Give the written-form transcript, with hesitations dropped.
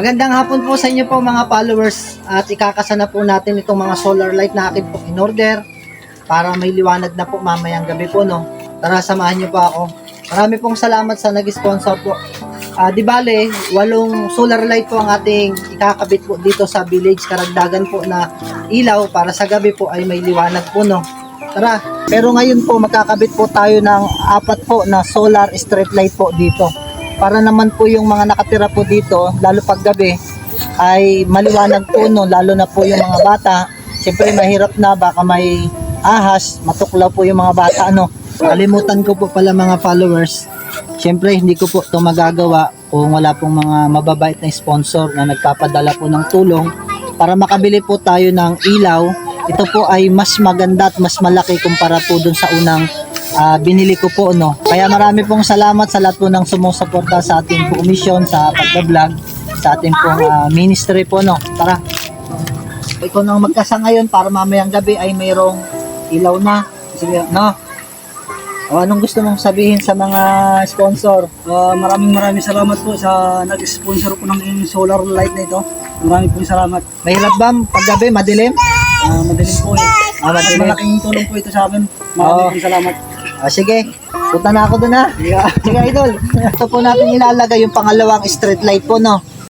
Magandang hapon po sa inyo po mga followers at ikakasa na po natin itong mga solar light na akin po in order para may liwanag na po mamayang gabi po, no. Tara, samahan niyo po ako. Marami pong salamat sa nag-sponsor po. Di bale, 8 solar light po ang ating ikakabit po dito sa village, karagdagan po na ilaw para sa gabi po ay may liwanag po, no. Tara, pero ngayon po magkakabit po tayo ng 4 po na solar street light po dito. Para naman po yung mga nakatira po dito, lalo pag gabi, ay maliwanag po, no, lalo na po yung mga bata. Siyempre mahirap na, baka may ahas, matuklaw po yung mga bata, no. Kalimutan ko po pala mga followers. Siyempre hindi ko po ito magagawa kung wala pong mga mababait na sponsor na nagpapadala po ng tulong para makabili po tayo ng ilaw. Ito po ay mas maganda at mas malaki kumpara po dun sa unang binili ko po, no. Kaya marami pong salamat sa lahat po ng sumusuporta sa ating po mission sa pagbablog, sa ating pong ministry po, no. Tara, ikaw nang magkasa ngayon para mamayang gabi ay mayroong ilaw na. Sige, no. O, anong gusto mong sabihin sa mga sponsor? Maraming salamat po sa nag-sponsor po ng solar light na ito. Maraming pong salamat. Mahirap ba paggabi, madilim? Madaling po eh. Madilim. Malaking tulong po ito sa amin. Maraming pong salamat. Sige, punta na ako dun, ha. Sige, idol. Ito po natin ilalagay yung pangalawang street light po, no.